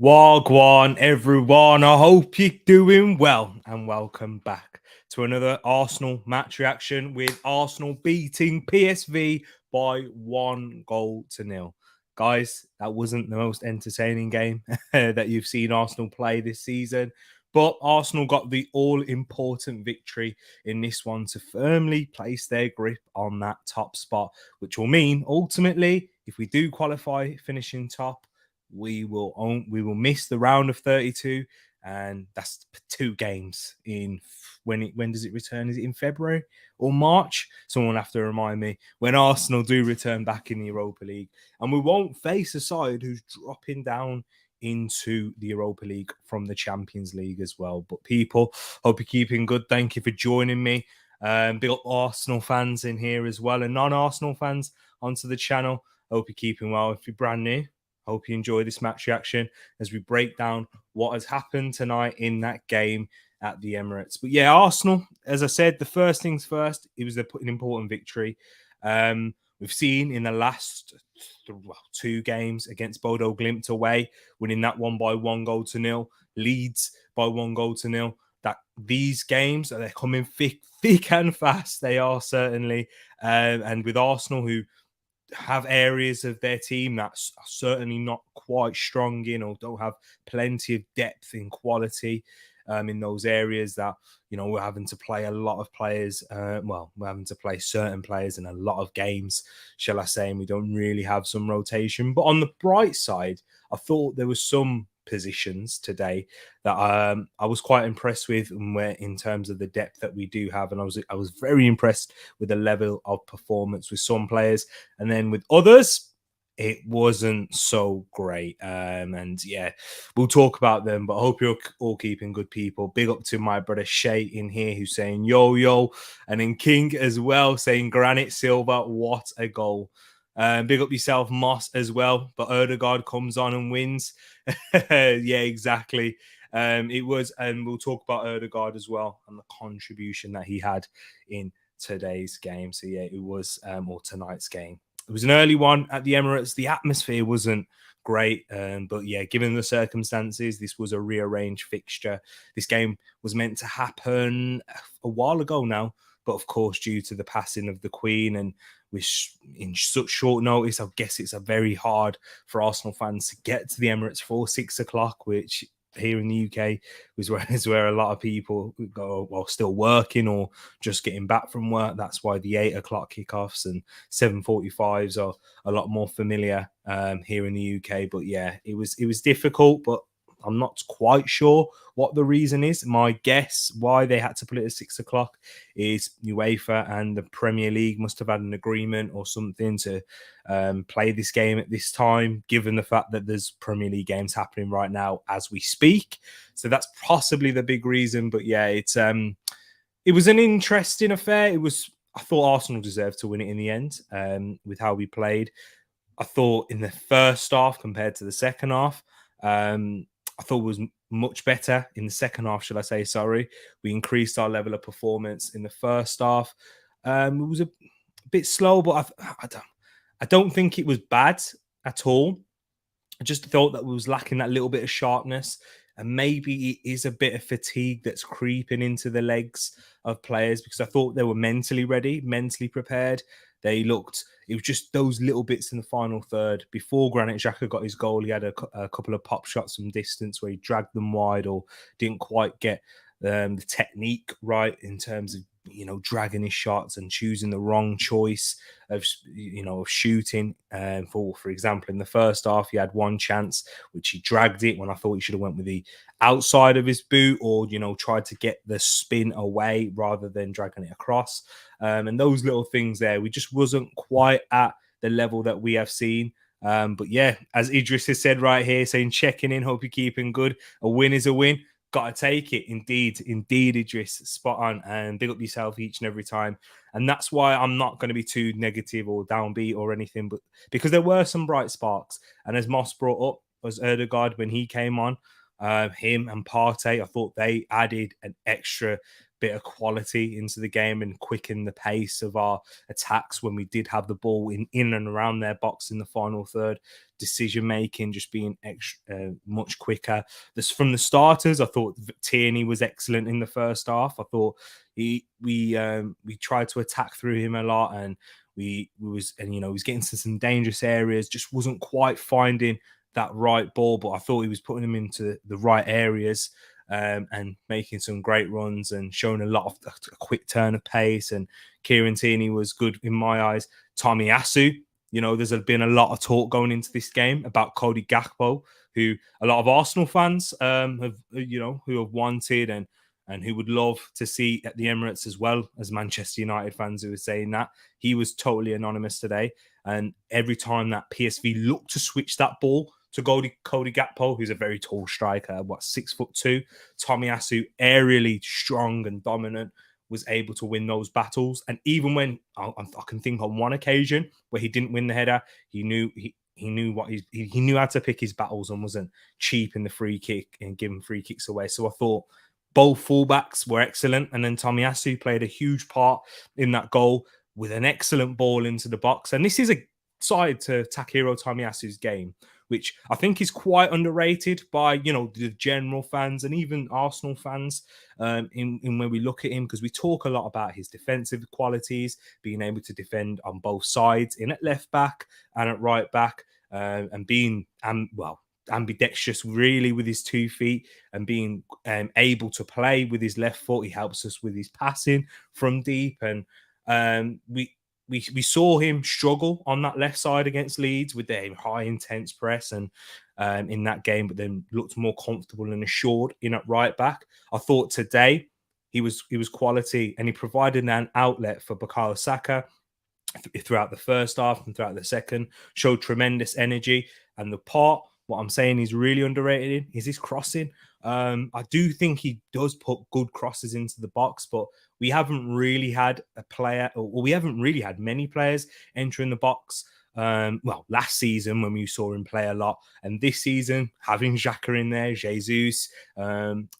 Wagwan, everyone. I hope you're doing well, and welcome back to another Arsenal match reaction with Arsenal beating PSV by 1-0. Guys, that wasn't the most entertaining game that you've seen Arsenal play this season, but Arsenal got the all-important victory in this one to firmly place their grip on that top spot, which will mean ultimately, if we do qualify finishing top, we will miss the round of 32, and that's 2 games in when does it return? Is it in February or March? Someone will have to remind me when Arsenal do return back in the Europa League, and we won't face a side who's dropping down into the Europa League from the Champions League as well. But people, hope you're keeping good. Thank you for joining me. Big up Arsenal fans in here as well, and non-Arsenal fans onto the channel. Hope you're keeping well. If you're brand new, hope you enjoy this match reaction as we break down what has happened tonight in that game at the Emirates. But yeah, Arsenal, as I said, the first things first, it was an important victory. We've seen in the last 2 games against Bodo Glimt away, winning that one by 1-0, Leeds by 1-0, that these games, they're coming thick and fast. They are certainly. And with Arsenal, who have areas of their team that's certainly not quite strong in, or don't have plenty of depth in quality in those areas, that we're having to play a lot of players. We're having to play certain players in a lot of games, shall I say, and we don't really have some rotation. But on the bright side, I thought there was some positions today that I was quite impressed with, in terms of the depth that we do have, and I was very impressed with the level of performance with some players, and then with others it wasn't so great. And yeah, we'll talk about them, but I hope you're all keeping good, people. Big up to my brother Shay in here, who's saying yo, and then King as well saying Granite Silver, what a goal. Big up yourself, Moss, as well. But Odegaard comes on and wins. Yeah, exactly. It was, and we'll talk about Odegaard as well and the contribution that he had in today's game. So yeah, it was, or tonight's game. It was an early one at the Emirates. The atmosphere wasn't great, but yeah, given the circumstances, this was a rearranged fixture. This game was meant to happen a while ago now, but of course, due to the passing of the Queen and in such short notice, I guess it's a very hard for Arsenal fans to get to the Emirates for 6 o'clock, which here in the UK is where a lot of people go while still working or just getting back from work. That's why the 8 o'clock kickoffs and 7:45s are a lot more familiar here in the UK. But yeah, it was difficult, but I'm not quite sure what the reason is. My guess why they had to put it at 6 o'clock is UEFA and the Premier League must have had an agreement or something to play this game at this time, given the fact that there's Premier League games happening right now as we speak. So that's possibly the big reason. But yeah, it was an interesting affair. I thought Arsenal deserved to win it in the end with how we played. I thought in the first half compared to the second half, I thought it was much better in the second half, should I say, sorry. We increased our level of performance in the first half. It was a bit slow, but I don't think it was bad at all. I just thought that we was lacking that little bit of sharpness, and maybe it is a bit of fatigue that's creeping into the legs of players, because I thought they were mentally ready, mentally prepared. It was just those little bits in the final third. Before Granit Xhaka got his goal, he had a couple of pop shots from distance where he dragged them wide or didn't quite get the technique right in terms of dragging his shots and choosing the wrong choice of shooting. For example, in the first half, he had one chance which he dragged it when I thought he should have went with the outside of his boot, or tried to get the spin away rather than dragging it across. And those little things there, we just wasn't quite at the level that we have seen. But yeah, as Idris has said right here, saying checking in, hope you're keeping good. A win is a win. Got to take it. Indeed, Idris, spot on, and big up yourself each and every time. And that's why I'm not going to be too negative or downbeat or anything, but because there were some bright sparks. And as Moss brought up, was Odegaard when he came on, him and Partey, I thought they added an extra bit of quality into the game and quicken the pace of our attacks when we did have the ball in and around their box in the final third. Decision making just being much quicker. This from the starters, I thought Tierney was excellent in the first half. I thought we tried to attack through him a lot, and he was getting to some dangerous areas. Just wasn't quite finding that right ball, but I thought he was putting him into the right areas. And making some great runs and showing a lot of a quick turn of pace. And Kieran Tierney was good in my eyes. Tomiysu, there's been a lot of talk going into this game about Cody Gakpo, who a lot of Arsenal fans who have wanted and who would love to see at the Emirates, as well as Manchester United fans who were saying that. He was totally anonymous today. And every time that PSV looked to switch that ball to Cody Gakpo, who's a very tall striker, 6'2", Tomiysu, aerially strong and dominant, was able to win those battles. And even when I can think on one occasion where he didn't win the header, he knew he knew how to pick his battles and wasn't cheap in the free kick and giving free kicks away. So I thought both fullbacks were excellent, and then Tomiysu played a huge part in that goal with an excellent ball into the box. And this is a side to Takehiro Tomiyasu's game, which I think is quite underrated by, the general fans and even Arsenal fans in when we look at him, because we talk a lot about his defensive qualities, being able to defend on both sides, in at left back and at right back, and being, ambidextrous really with his 2 feet, and being able to play with his left foot. He helps us with his passing from deep. And we saw him struggle on that left side against Leeds with their high intense press and in that game, but then looked more comfortable and assured in at right back. I thought today he was quality, and he provided an outlet for Bukayo Saka throughout the first half and throughout the second. Showed tremendous energy. And the part, what I'm saying is really underrated is his crossing. I do think he does put good crosses into the box, but we haven't really had a player, or we haven't really had many players entering the box. Last season when we saw him play a lot, and this season having Xhaka in there, Jesus,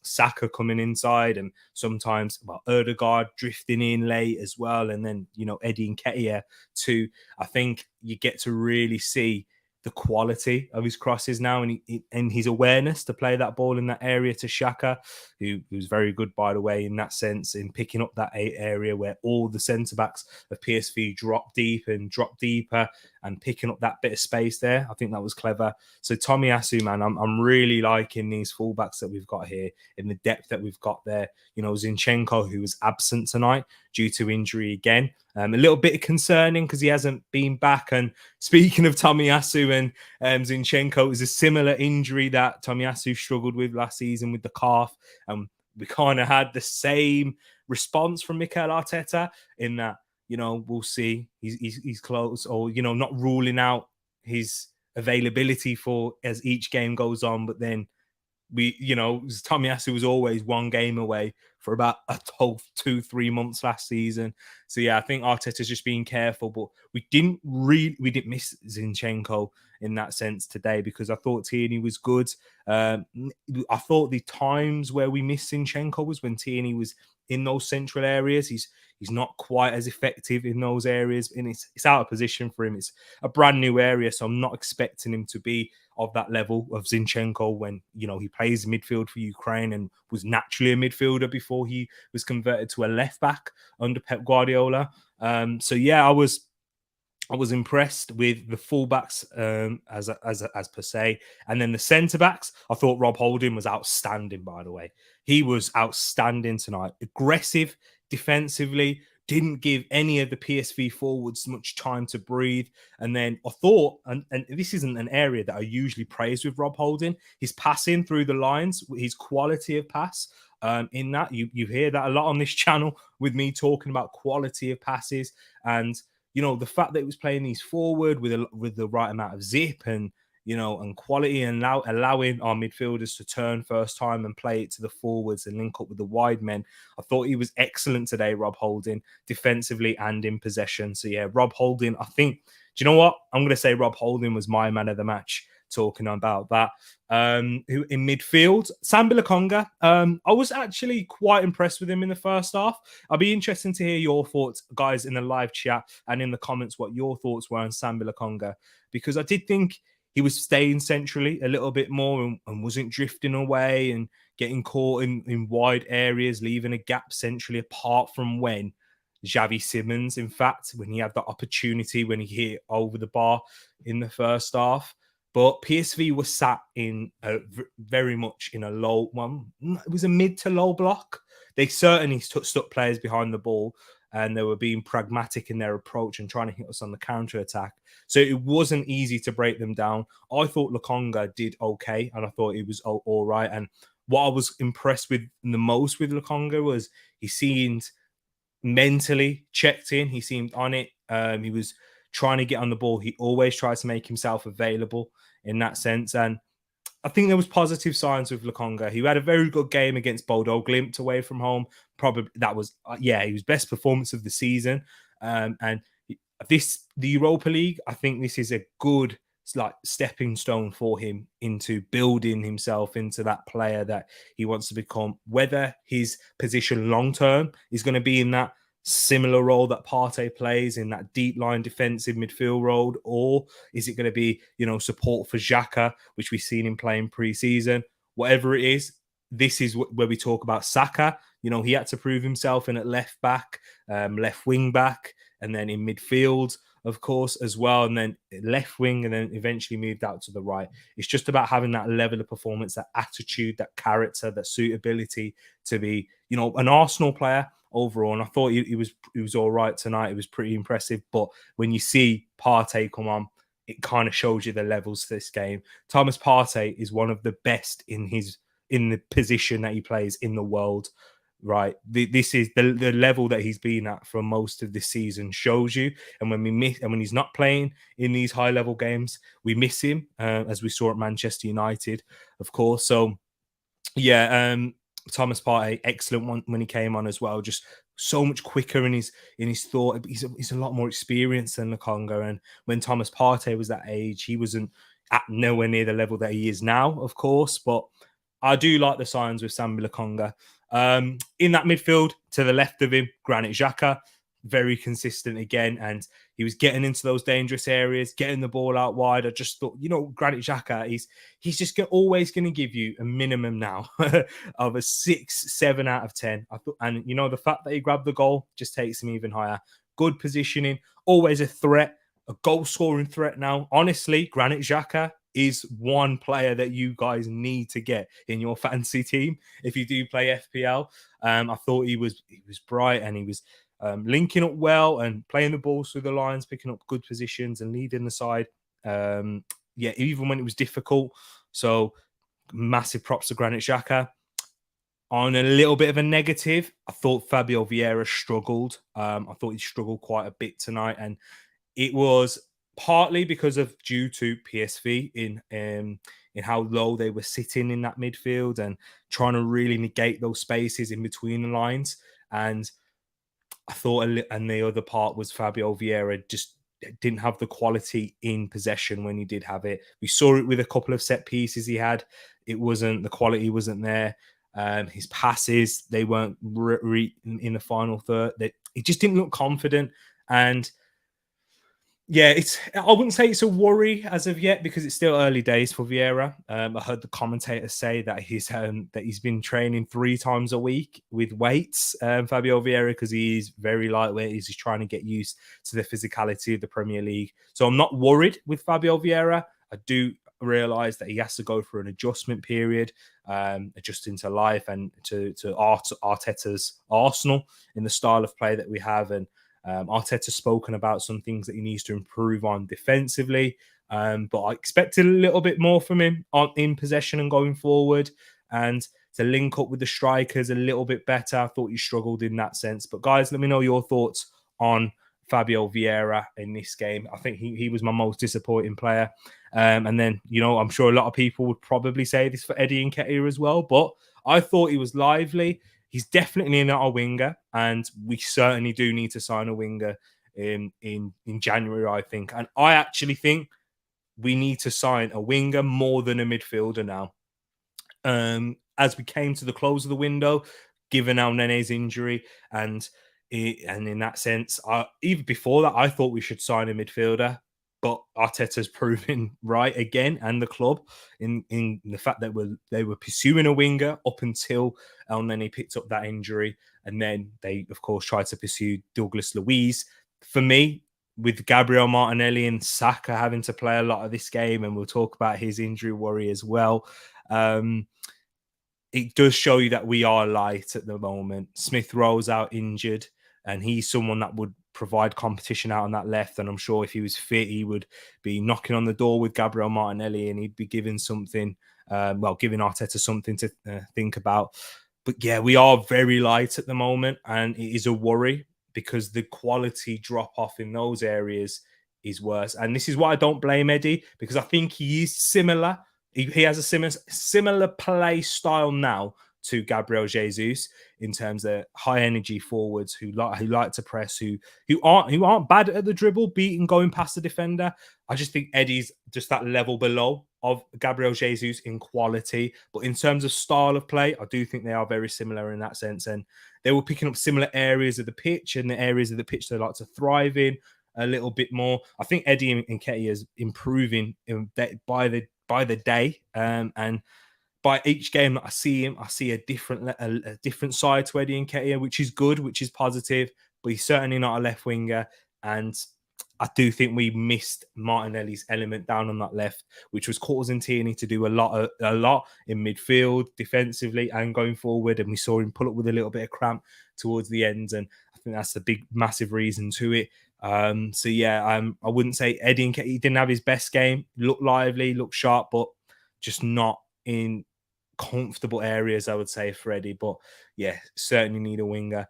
Saka coming inside, and sometimes Ødegaard drifting in late as well, and then Eddie Nketiah too. I think you get to really see the quality of his crosses now, and his awareness to play that ball in that area to Xhaka, who's very good, by the way, in that sense, in picking up that area where all the centre-backs of PSV drop deep and drop deeper, and picking up that bit of space there. I think that was clever. So Tomiysu, man, I'm really liking these fullbacks that we've got here, in the depth that we've got there. Zinchenko, who was absent tonight due to injury again. A little bit concerning because he hasn't been back. And speaking of Tomiysu and Zinchenko, it was a similar injury that Tomiysu struggled with last season with the calf. And we kind of had the same response from Mikel Arteta in that, we'll see. He's close, or, not ruling out his availability for as each game goes on. But then Tomiysu was always one game away for about a whole 2-3 months last season. So yeah, I think Arteta's just being careful, but we didn't miss Zinchenko in that sense today, because I thought Tierney was good. I thought the times where we missed Zinchenko was when Tierney was in those central areas. He's not quite as effective in those areas, and it's out of position for him. It's a brand new area, so I'm not expecting him to be of that level of Zinchenko when, he plays midfield for Ukraine and was naturally a midfielder before he was converted to a left back under Pep Guardiola. So yeah, I was impressed with the fullbacks as per se, and then the centre backs. I thought Rob Holding was outstanding. By the way, he was outstanding tonight. Aggressive defensively, didn't give any of the PSV forwards much time to breathe. And then I thought, and this isn't an area that I usually praise with Rob Holding, his passing through the lines, his quality of pass. In that, you hear that a lot on this channel with me talking about quality of passes, and the fact that he was playing these forward with the right amount of zip and quality, and allowing our midfielders to turn first time and play it to the forwards and link up with the wide men. I thought he was excellent today, Rob Holding, defensively and in possession. So yeah, Rob Holding, I think, do you know what? I'm going to say Rob Holding was my man of the match talking about that. Who in midfield? Sambi Lokonga. I was actually quite impressed with him in the first half. I'll be interested to hear your thoughts, guys, in the live chat and in the comments what your thoughts were on Sambi Lokonga, because I did think he was staying centrally a little bit more and wasn't drifting away and getting caught in wide areas, leaving a gap centrally, apart from when Xavi Simons, in fact, when he had the opportunity, when he hit over the bar in the first half. But PSV was sat in very much in a low one. It was a mid to low block. They certainly stuck players behind the ball, and they were being pragmatic in their approach and trying to hit us on the counter attack. So it wasn't easy to break them down. I thought Lokonga did okay, and I thought he was all right. And what I was impressed with the most with Lokonga was he seemed mentally checked in. He seemed on it. He was trying to get on the ball. He always tried to make himself available in that sense. And I think there was positive signs with Lokonga. He had a very good game against Bodo Glimt away from home. Probably that was, he was best performance of the season. And the Europa League, I think this is a good stepping stone for him into building himself into that player that he wants to become. Whether his position long term is going to be in that similar role that Partey plays, in that deep line defensive midfield role, or is it going to be, support for Xhaka, which we've seen him playing pre-season? Whatever it is, this is where we talk about Saka. He had to prove himself in at left back, left wing back, and then in midfield, of course, as well, and then left wing, and then eventually moved out to the right. It's just about having that level of performance, that attitude, that character, that suitability to be, an Arsenal player overall. And I thought he was all right tonight. It was pretty impressive. But when you see Partey come on, it kind of shows you the levels to this game. Thomas Partey is one of the best in the position that he plays in the world. Right, this is the level that he's been at for most of this season shows you. And when he's not playing in these high level games, we miss him, as we saw at Manchester United, of course. So Thomas Partey, excellent one when he came on as well. Just so much quicker in his thought. He's a lot more experienced than Lokonga. And when Thomas Partey was that age, he wasn't at nowhere near the level that he is now, of course. But I do like the signs with Sambi Lokonga. In that midfield, to the left of him, Granit Xhaka, very consistent again, and he was getting into those dangerous areas, getting the ball out wide. I just thought, Granit Xhaka, he's just always going to give you a minimum now of a 6, 7 out of 10. I thought, and the fact that he grabbed the goal just takes him even higher. Good positioning, always a threat, a goal scoring threat now. Honestly, Granit Xhaka is one player that you guys need to get in your fantasy team if you do play FPL. I thought he was bright, and he was linking up well and playing the balls through the lines, picking up good positions and leading the side. Even when it was difficult. So massive props to Granit Xhaka. On a little bit of a negative, I thought Fabio Vieira struggled. I thought he struggled quite a bit tonight, and it was partly due to PSV in how low they were sitting in that midfield and trying to really negate those spaces in between the lines. And I thought, and the other part was Fabio Vieira just didn't have the quality in possession when he did have it. We saw it with a couple of set pieces he had. The quality wasn't there. His passes, they weren't in the final third. He just didn't look confident. And I wouldn't say it's a worry as of yet, because it's still early days for Vieira. I heard the commentator say that he's been training 3 times a week with weights, Fabio Vieira, because he's very lightweight. He's trying to get used to the physicality of the Premier League. So I'm not worried with Fabio Vieira. I do realize that he has to go through an adjustment period, adjusting to life and to Arteta's Arsenal in the style of play that we have. And Arteta's spoken about some things that he needs to improve on defensively, but I expected a little bit more from him in possession and going forward, and to link up with the strikers a little bit better. I thought he struggled in that sense. But guys, let me know your thoughts on Fabio Vieira in this game. I think he was my most disappointing player. And then, I'm sure a lot of people would probably say this for Eddie Nketiah as well, but I thought he was lively. He's definitely not a winger, and we certainly do need to sign a winger in January, I think. And I actually think we need to sign a winger more than a midfielder now. As we came to the close of the window, given El Nene's injury, and in that sense, even before that, I thought we should sign a midfielder. But Arteta's proven right again, and the club in the fact that they were pursuing a winger up until El Nene picked up that injury, and then they of course tried to pursue Douglas Luiz. For me, with Gabriel Martinelli and Saka having to play a lot of this game, and we'll talk about his injury worry as well. It does show you that we are light at the moment. Smith Rowe's out injured, and he's someone that would provide competition out on that left. And I'm sure if he was fit, he would be knocking on the door with Gabriel Martinelli, and he'd be giving something, giving Arteta something to think about. But yeah, we are very light at the moment, and it is a worry because the quality drop off in those areas is worse. And this is why I don't blame Eddie, because I think he is similar. He has a similar play style now to Gabriel Jesus in terms of high energy forwards who like to press, who aren't bad at the dribble, beating, going past the defender. I just think Eddie's just that level below of Gabriel Jesus in quality, but in terms of style of play, I do think they are very similar in that sense, and they were picking up similar areas of the pitch and the areas of the pitch they like to thrive in a little bit more. I think Eddie Nketiah is improving by the day, and by each game that I see him, I see a different side to Eddie Nketiah, which is good, which is positive. But he's certainly not a left winger, and I do think we missed Martinelli's element down on that left, which was causing Tierney to do a lot in midfield, defensively, and going forward. And we saw him pull up with a little bit of cramp towards the end, and I think that's the big, massive reason to it. I wouldn't say Eddie Nketiah didn't have his best game. Looked lively, looked sharp, but just not in comfortable areas, I would say, for Eddie. But yeah, certainly need a winger.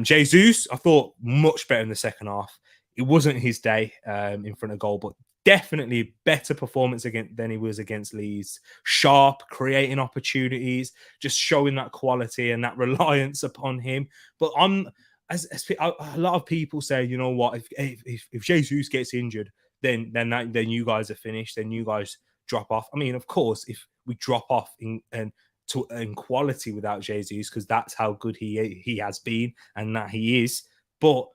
Jesus, I thought much better in the second half. It wasn't his day in front of goal, but definitely better performance than he was against Leeds. Sharp, creating opportunities, just showing that quality and that reliance upon him. But a lot of people say, you know what, if Jesus gets injured, then you guys are finished. Then you guys drop off. I mean, of course, if we drop off in quality without Jesus, because that's how good he has been and that he is. But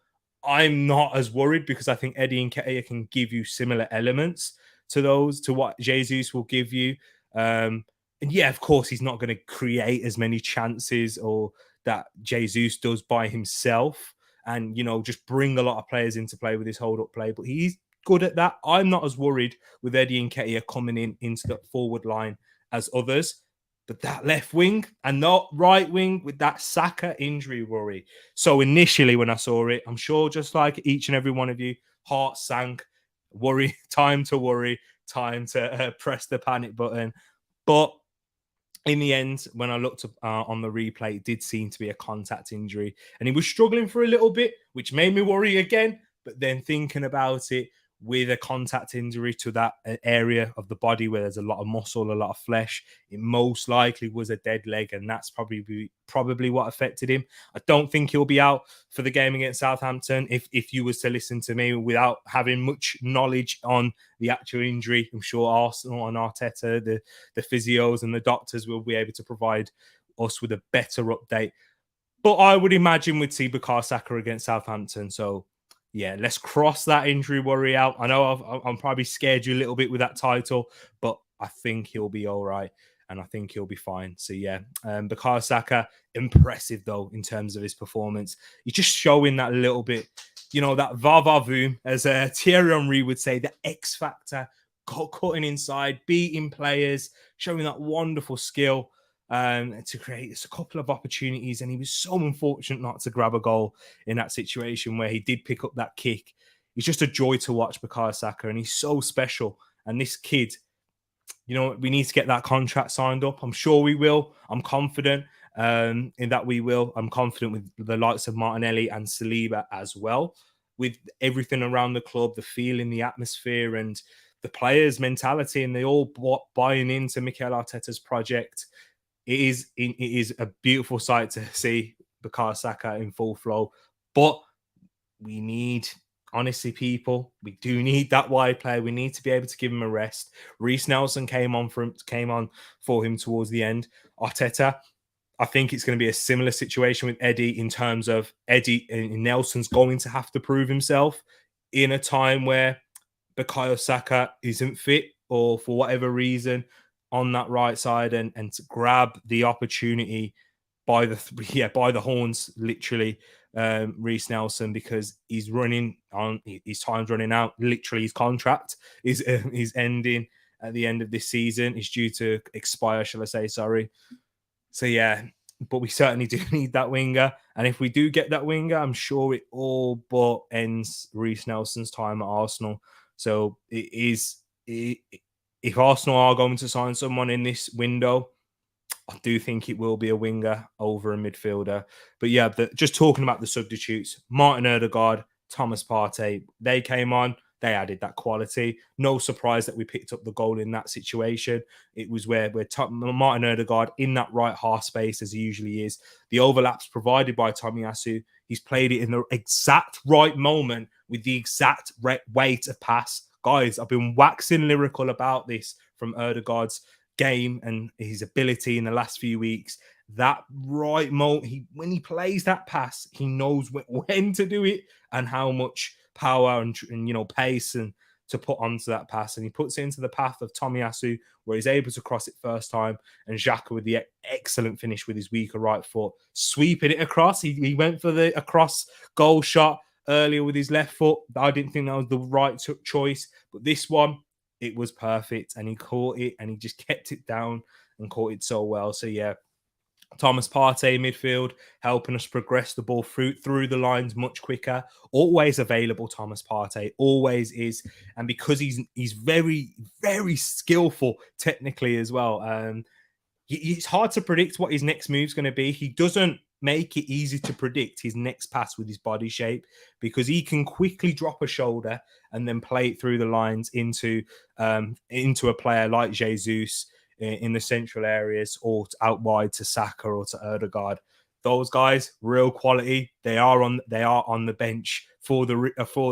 I'm not as worried because I think Eddie Nketiah can give you similar elements to what Jesus will give you. And yeah, of course, he's not going to create as many chances or that Jesus does by himself, and just bring a lot of players into play with his hold-up play. But he's good at that. I'm not as worried with Eddie Nketiah coming into the forward line as others. But that left wing and not right wing with that Saka injury worry. So initially when I saw it, I'm sure just like each and every one of you, heart sank, time to press the panic button. But in the end, when I looked on the replay, it did seem to be a contact injury. And he was struggling for a little bit, which made me worry again. But then thinking about it, with a contact injury to that area of the body where there's a lot of muscle, a lot of flesh, it most likely was a dead leg, and that's probably what affected him. I don't think he'll be out for the game against Southampton. If you was to listen to me without having much knowledge on the actual injury, I'm sure Arsenal and Arteta, the physios and the doctors will be able to provide us with a better update. But I would imagine we'd see Bukayo Saka against Southampton. So yeah, let's cross that injury worry out. I know I'm probably scared you a little bit with that title, but I think he'll be all right, and I think he'll be fine. So yeah, Bukayo Saka, impressive though in terms of his performance. He's just showing that little bit, that va-va-voom, as Thierry Henry would say, the X factor, cutting inside, beating players, showing that wonderful skill. To create a couple of opportunities, and he was so unfortunate not to grab a goal in that situation where he did pick up that kick. He's just a joy to watch, Bukayo Saka, and he's so special. And this kid, we need to get that contract signed up. I'm sure we will. I'm confident in that we will. I'm confident with the likes of Martinelli and Saliba as well, with everything around the club, the feeling, the atmosphere, and the players' mentality, and they all buying into Mikel Arteta's project. It is a beautiful sight to see Bukayo Saka in full flow, but we need honestly, people, we do need that wide player. We need to be able to give him a rest. Reece Nelson came on for him towards the end. Arteta, I think it's going to be a similar situation with Eddie in terms of Eddie and Nelson's going to have to prove himself in a time where Bukayo Saka isn't fit or for whatever reason on that right side, and to grab the opportunity by the horns, literally, Reece Nelson, because his time's running out. Literally, his contract is ending at the end of this season. It's due to expire, shall I say? Sorry. So yeah, but we certainly do need that winger. And if we do get that winger, I'm sure it all but ends Reece Nelson's time at Arsenal. So if Arsenal are going to sign someone in this window, I do think it will be a winger over a midfielder. But yeah, just talking about the substitutes, Martin Odegaard, Thomas Partey, they came on. They added that quality. No surprise that we picked up the goal in that situation. It was where Martin Odegaard in that right half space, as he usually is. The overlaps provided by Tomiysu. He's played it in the exact right moment with the exact weight of pass. Guys, I've been waxing lyrical about this from Odegaard's game and his ability in the last few weeks. That right moment, when he plays that pass, he knows when to do it and how much power and pace and to put onto that pass, and he puts it into the path of Tomiysu, where he's able to cross it first time, and Xhaka with the excellent finish with his weaker right foot, sweeping it across. He went for the across goal shot earlier with his left foot. I didn't think that was the right choice, but this one, it was perfect, and he caught it, and he just kept it down and caught it so well. So yeah, Thomas Partey midfield, helping us progress the ball through the lines much quicker. Always available, Thomas Partey, always is. And because he's very, very skillful technically as well. It's hard to predict what his next move's going to be. He doesn't make it easy to predict his next pass with his body shape, because he can quickly drop a shoulder and then play it through the lines into a player like Jesus in the central areas, or out wide to Saka or to Odegaard. Those guys, real quality. They are on the bench for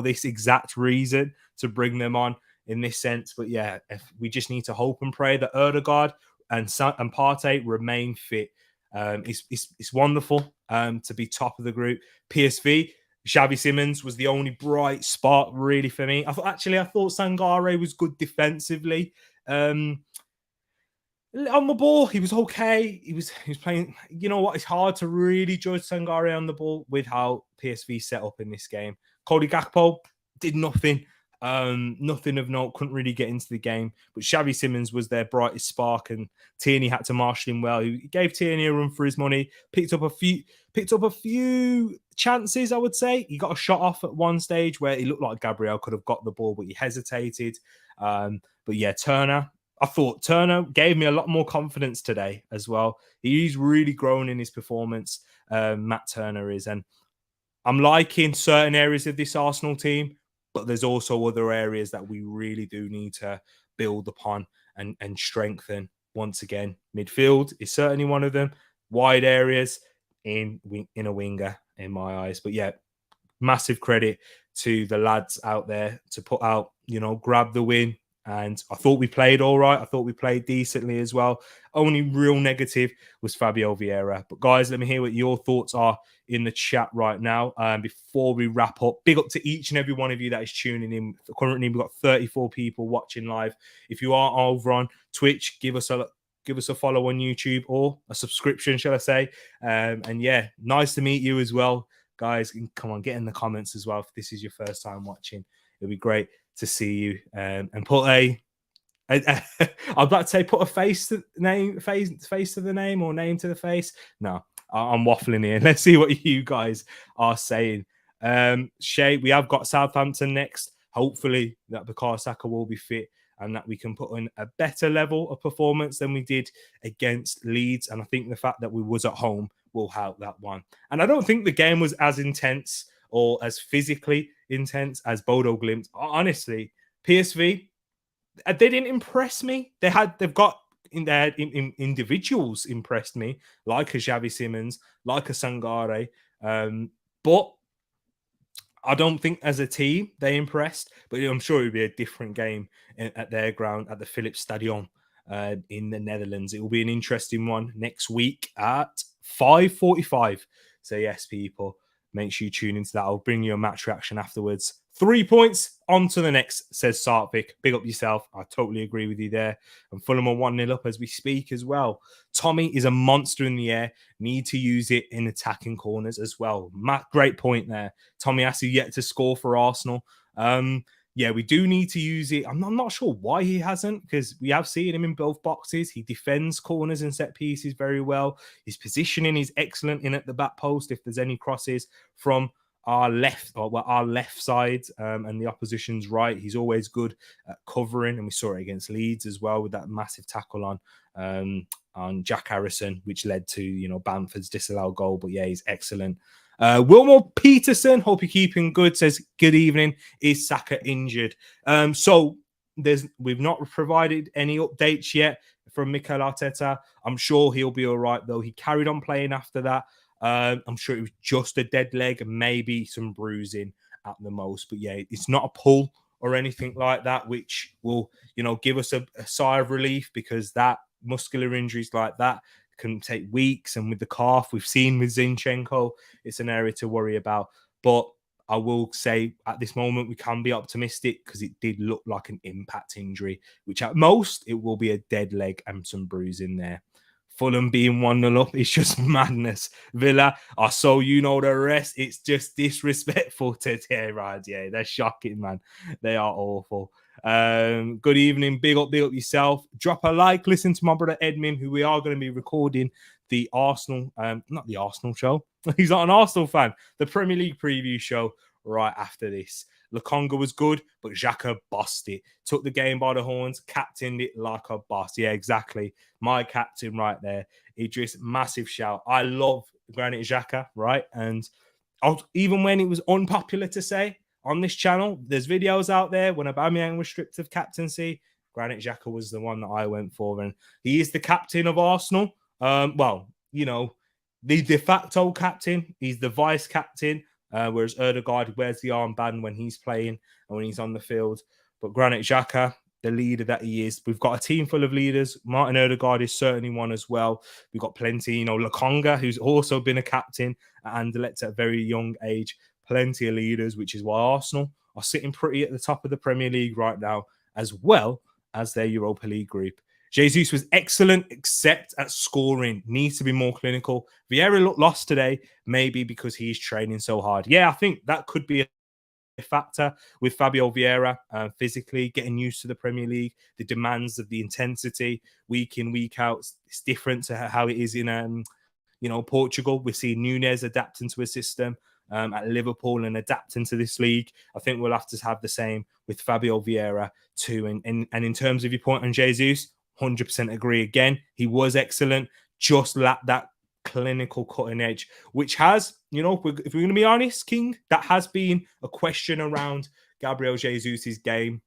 this exact reason, to bring them on in this sense. But yeah, if we just need to hope and pray that Odegaard and Partey remain fit. It's wonderful to be top of the group. PSV, Xavi Simons was the only bright spot really for me. I thought Sangare was good defensively. On the ball, he was okay. He was playing. You know what? It's hard to really judge Sangare on the ball with how PSV set up in this game. Cody Gakpo did nothing. Nothing of note. Couldn't really get into the game. But Xavi Simons was their brightest spark, and Tierney had to marshal him well. He gave Tierney a run for his money. Picked up a few chances, I would say. He got a shot off at one stage where it looked like Gabriel could have got the ball, but he hesitated. But yeah, I thought Turner gave me a lot more confidence today as well. He's really grown in his performance, Matt Turner is. And I'm liking certain areas of this Arsenal team, but there's also other areas that we really do need to build upon and strengthen. Once again, midfield is certainly one of them. Wide areas in a winger, in my eyes. But yeah, massive credit to the lads out there to put out, grab the win. And I thought we played all right. I thought we played decently as well. Only real negative was Fabio Vieira. But guys, let me hear what your thoughts are in the chat right now. Before we wrap up, big up to each and every one of you that is tuning in. Currently, we've got 34 people watching live. If you are over on Twitch, give us a follow on YouTube, or a subscription, shall I say. And yeah, nice to meet you as well, guys. Come on, get in the comments as well if this is your first time watching. It'll be great to see you, and put I'd like to say put a face to the name, or name to the face. No, I'm waffling here. Let's see what you guys are saying. Shay, we have got Southampton next. Hopefully that Bukayo Saka will be fit, and that we can put in a better level of performance than we did against Leeds. And I think the fact that we was at home will help that one. And I don't think the game was as intense or as physically intense as Bodo Glimt. Honestly, PSV, they didn't impress me. They've got individuals impressed me, like a Xavi Simons, like a Sangare. But I don't think as a team they impressed, but I'm sure it would be a different game at their ground at the Philips Stadium in the Netherlands. It will be an interesting one next week at 5:45. So yes, people, make sure you tune into that. I'll bring you a match reaction afterwards. 3 points on to the next, says Sartvik. Big up yourself. I totally agree with you there. And Fulham are 1-0 up as we speak as well. Tommy is a monster in the air. Need to use it in attacking corners as well. Matt, great point there. Tomiysu yet to score for Arsenal. Yeah, we do need to use it. I'm not sure why he hasn't, because we have seen him in both boxes. He defends corners and set pieces very well. His positioning is excellent in at the back post if there's any crosses from our left side and the opposition's right. He's always good at covering, and we saw it against Leeds as well with that massive tackle on Jack Harrison, which led to Bamford's disallowed goal. But yeah, he's excellent. Wilmore Peterson, hope you're keeping good, says good evening. Is Saka injured? So we've not provided any updates yet from Mikel Arteta. I'm sure he'll be all right though. He carried on playing after that. I'm sure it was just a dead leg, maybe some bruising at the most. But yeah, it's not a pull or anything like that, which will give us a sigh of relief, because that muscular injuries like that can take weeks, and with the calf we've seen with Zinchenko, it's an area to worry about. But I will say at this moment we can be optimistic, because it did look like an impact injury, which at most it will be a dead leg and some bruising there. Fulham being 1-0 up is just madness. Villa are so the rest. It's just disrespectful to Tereak. Yeah, they're shocking, man. They are awful. Good evening. Big up yourself. Drop a like. Listen to my brother Edmund, who we are going to be recording the Arsenal, not the Arsenal show. He's not an Arsenal fan. The Premier League preview show right after this. Lokonga was good, but Xhaka bossed it. Took the game by the horns, captained it like a boss. Yeah, exactly. My captain right there. Idris, massive shout. I love Granit Xhaka, right? And even when it was unpopular to say on this channel, there's videos out there when Aubameyang was stripped of captaincy. Granit Xhaka was the one that I went for, and he is the captain of Arsenal. The de facto captain. He's the vice captain. Whereas Erdegaard wears the armband when he's playing and when he's on the field. But Granit Xhaka, the leader that he is, we've got a team full of leaders. Martin Erdegaard is certainly one as well. We've got plenty, Lokonga, who's also been a captain and Anderlecht at a very young age. Plenty of leaders, which is why Arsenal are sitting pretty at the top of the Premier League right now, as well as their Europa League group. Jesus was excellent, except at scoring. Needs to be more clinical. Vieira looked lost today, maybe because he's training so hard. Yeah, I think that could be a factor with Fabio Vieira, physically getting used to the Premier League, the demands of the intensity week in, week out. It's different to how it is in Portugal. We're seeing Nunes adapting to a system at Liverpool and adapting to this league. I think we'll have to have the same with Fabio Vieira too. And in terms of your point on Jesus, 100% agree again. He was excellent, just lacked that clinical cutting edge, which has, if we're going to be honest, King, that has been a question around Gabriel Jesus' game.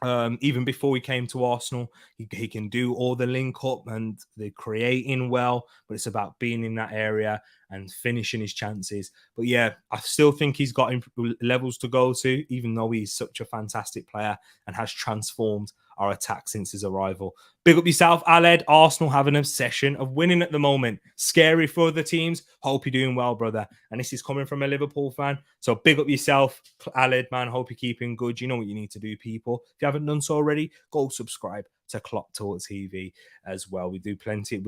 Even before he came to Arsenal, he can do all the link up and the creating well, but it's about being in that area and finishing his chances. But yeah, I still think he's got levels to go to, even though he's such a fantastic player and has transformed our attack since his arrival. Big up yourself, Aled. Arsenal have an obsession of winning at the moment. Scary for other teams. Hope you're doing well, brother. And this is coming from a Liverpool fan. So big up yourself, Aled, man. Hope you're keeping good. You know what you need to do, people. If you haven't done so already, go subscribe to Clock Talk TV as well. We've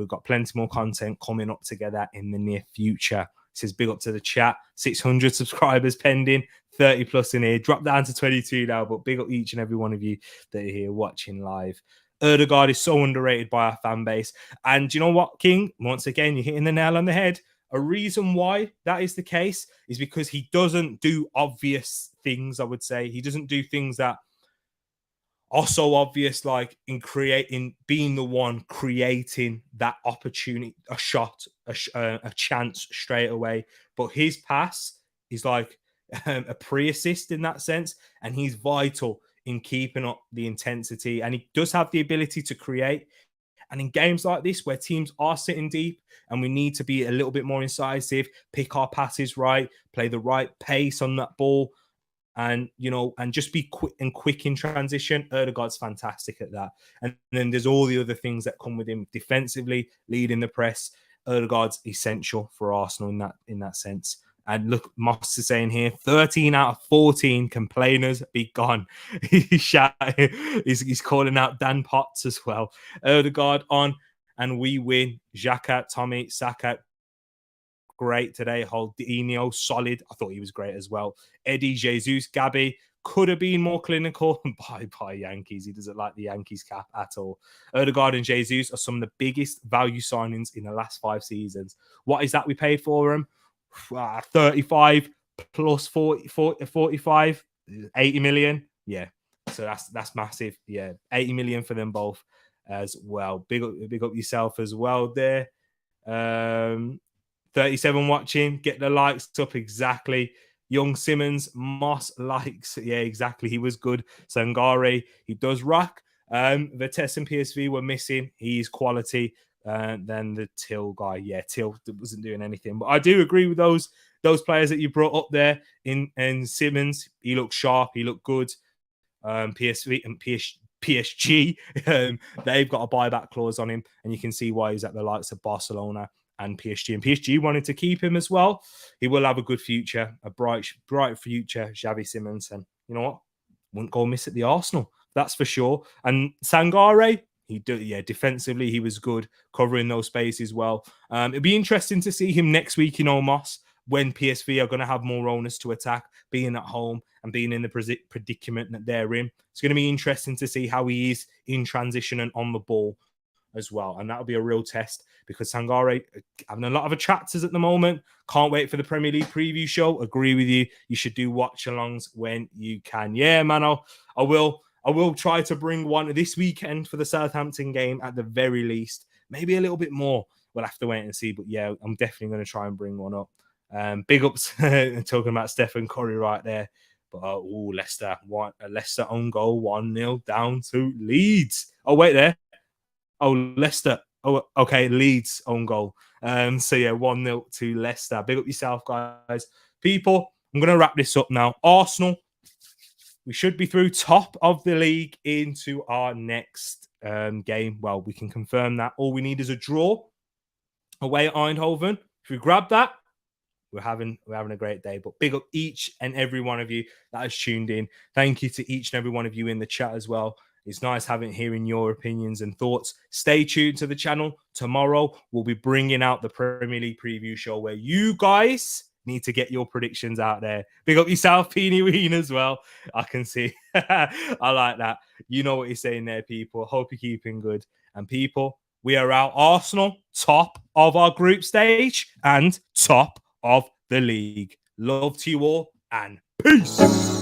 got plenty more content coming up together in the near future. It says big up to the chat. 600 subscribers pending. 30 plus in here. Drop down to 22 now, but big up each and every one of you that are here watching live. Erdegaard is so underrated by our fan base. And you know what, King? Once again, you're hitting the nail on the head. A reason why that is the case is because he doesn't do obvious things, I would say. He doesn't do things that are so obvious, like in being the one creating that opportunity, a shot, a chance straight away. But his pass is like a pre-assist in that sense, and he's vital in keeping up the intensity. And he does have the ability to create, And in games like this, where teams are sitting deep and we need to be a little bit more incisive, pick our passes right, play the right pace on that ball, and and just be quick in transition. Odegaard's fantastic at that. And then there's all the other things that come with him defensively, leading the press. Odegaard's essential for Arsenal in that sense. And look, Moss is saying here, 13 out of 14 complainers be gone. He's calling out Dan Potts as well. Odegaard on, and we win. Xhaka, Tommy, Saka, great today. Holdinho, solid. I thought he was great as well. Eddie, Jesus, Gabby could have been more clinical. Bye Yankees. He doesn't like the Yankees cap at all. Odegaard and Jesus are some of the biggest value signings in the last 5 seasons. What is that we paid for him? 35 plus 45, 80 million. Yeah. So that's massive. Yeah. 80 million for them both as well. Big up yourself as well there. 37 watching, get the likes up. Exactly. Young Simmons, Moss likes. Yeah, exactly. He was good. Sangare, he does rock. Vitesse and PSV were missing. He's quality. Then the Till guy. Yeah, Till wasn't doing anything. But I do agree with those players that you brought up there in Simmons. He looked sharp. He looked good. PSV and PSG, they've got a buyback clause on him, and you can see why he's at the likes of Barcelona and PSG. And PSG wanted to keep him as well. He will have a good future, a bright future, Xavi Simons. And you know what? Wouldn't go miss at the Arsenal. That's for sure. And Sangare, defensively, he was good, covering those spaces well. It'd be interesting to see him next week in Omos, when PSV are going to have more onus to attack, being at home and being in the predicament that they're in. It's going to be interesting to see how he is in transition and on the ball as well. And that'll be a real test, because Sangare having a lot of attractors at the moment. Can't wait for the Premier League preview show. Agree with you. You should do watch-alongs when you can. Yeah, man, I will try to bring one this weekend for the Southampton game at the very least. Maybe a little bit more. We'll have to wait and see. But yeah, I'm definitely going to try and bring one up. Big ups talking about Stephen Curry right there. But Leicester own goal, 1-0 down to Leeds. Oh, wait there. Oh, Leicester. Oh, okay, Leeds own goal. So yeah, 1-0 to Leicester. Big up yourself, guys. People, I'm going to wrap this up now. Arsenal, we should be through top of the league into our next game. Well, we can confirm that. All we need is a draw away at Eindhoven. If we grab that, we're having a great day. But big up each and every one of you that has tuned in. Thank you to each and every one of you in the chat as well. It's nice hearing your opinions and thoughts. Stay tuned to the channel. Tomorrow, we'll be bringing out the Premier League preview show, where you guys need to get your predictions out there. Big up yourself, Peeny Ween, as well. I can see. I like that. You know what you're saying there, people. Hope you're keeping good. And people, we are out. Arsenal, top of our group stage and top of the league. Love to you all, and peace.